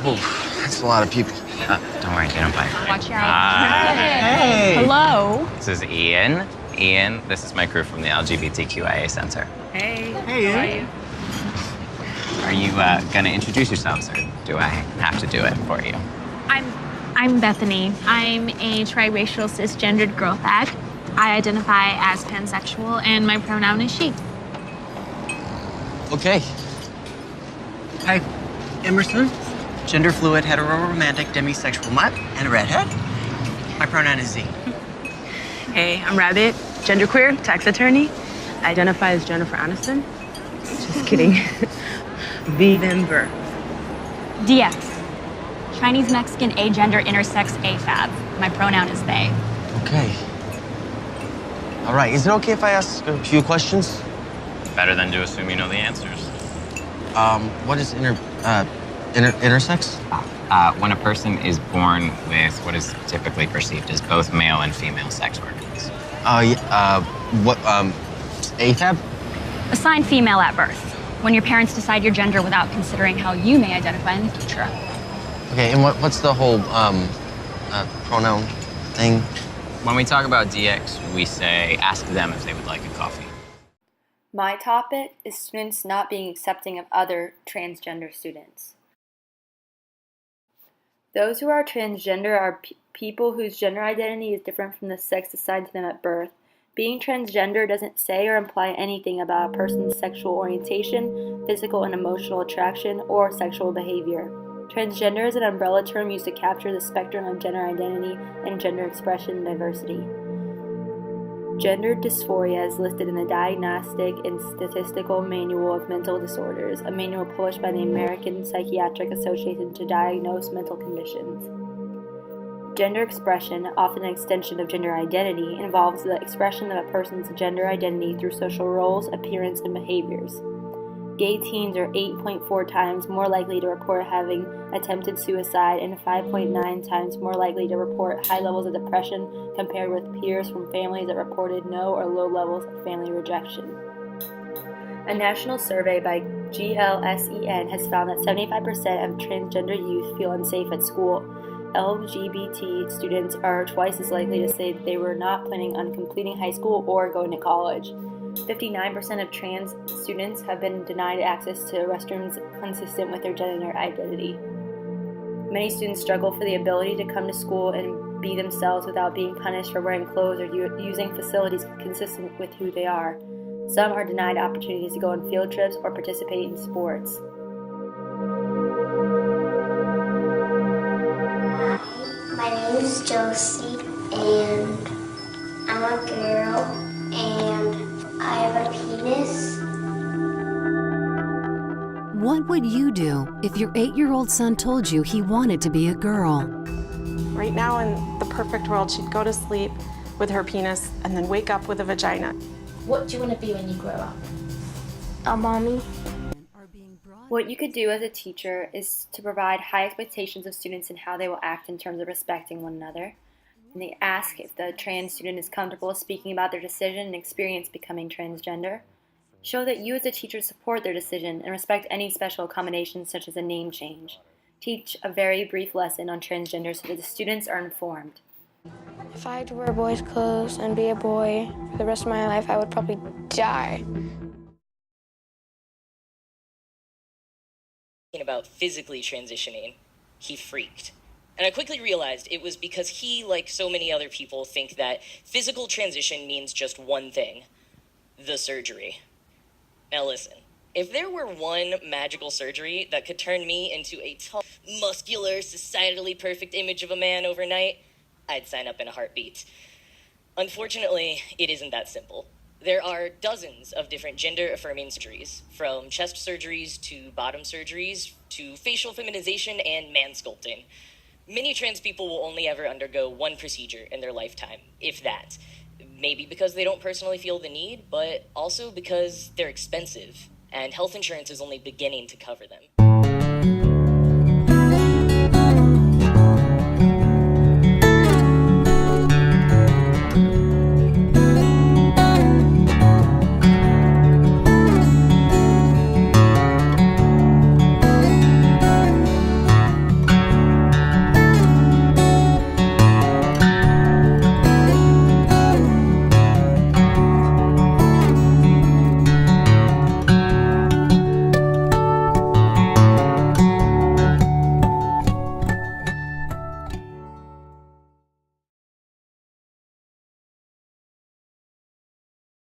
Oh, that's a lot of people. Don't worry, they don't bite. Watch out. Hey. Hello. This is Ian. Ian, this is my crew from the LGBTQIA Center. Hey. Hey, How are Ian. you? Are you gonna introduce yourselves, or do I have to do it for you? I'm Bethany. I'm a triracial cisgendered girl fag. I identify as pansexual and my pronoun is she. Okay. Hi, Emerson. Gender fluid, hetero-romantic, demisexual mutt, and a redhead. My pronoun is Z. Hey, I'm Rabbit, genderqueer, tax attorney. I identify as Jennifer Aniston. Just kidding. Member. DX. Chinese Mexican agender intersex AFAB. My pronoun is they. Okay. All right, is it okay if I ask a few questions? Better than to assume you know the answers. What is intersex? When a person is born with what is typically perceived as both male and female sex organs. AFAB? Assigned female at birth. When your parents decide your gender without considering how you may identify in the future. Okay, and what's the whole, pronoun thing? When we talk about DX, we say, ask them if they would like a coffee. My topic is students not being accepting of other transgender students. Those who are transgender are people whose gender identity is different from the sex assigned to them at birth. Being transgender doesn't say or imply anything about a person's sexual orientation, physical and emotional attraction, or sexual behavior. Transgender is an umbrella term used to capture the spectrum of gender identity and gender expression and diversity. Gender dysphoria is listed in the Diagnostic and Statistical Manual of Mental Disorders, a manual published by the American Psychiatric Association to diagnose mental conditions. Gender expression, often an extension of gender identity, involves the expression of a person's gender identity through social roles, appearance, and behaviors. Gay teens are 8.4 times more likely to report having attempted suicide and 5.9 times more likely to report high levels of depression compared with peers from families that reported no or low levels of family rejection. A national survey by GLSEN has found that 75% of transgender youth feel unsafe at school. LGBT students are twice as likely to say that they were not planning on completing high school or going to college. 59% of trans students have been denied access to restrooms consistent with their gender identity. Many students struggle for the ability to come to school and be themselves without being punished for wearing clothes or using facilities consistent with who they are. Some are denied opportunities to go on field trips or participate in sports. My name is Josie, and I'm a girl, and I have a penis. What would you do if your 8-year-old son told you he wanted to be a girl? Right now, in the perfect world, she'd go to sleep with her penis and then wake up with a vagina. What do you want to be when you grow up? A mommy. What you could do as a teacher is to provide high expectations of students and how they will act in terms of respecting one another. And they ask if the trans student is comfortable speaking about their decision and experience becoming transgender. Show that you as a teacher support their decision and respect any special accommodations such as a name change. Teach a very brief lesson on transgender so that the students are informed. If I had to wear boys' clothes and be a boy for the rest of my life, I would probably die. About physically transitioning, he freaked. And I quickly realized it was because he, like so many other people, think that physical transition means just one thing: the surgery. Now listen, if there were one magical surgery that could turn me into a tall, muscular, societally perfect image of a man overnight, I'd sign up in a heartbeat. Unfortunately, it isn't that simple. There are dozens of different gender-affirming surgeries, from chest surgeries to bottom surgeries to facial feminization and man sculpting. Many trans people will only ever undergo one procedure in their lifetime, if that. Maybe because they don't personally feel the need, but also because they're expensive, and health insurance is only beginning to cover them.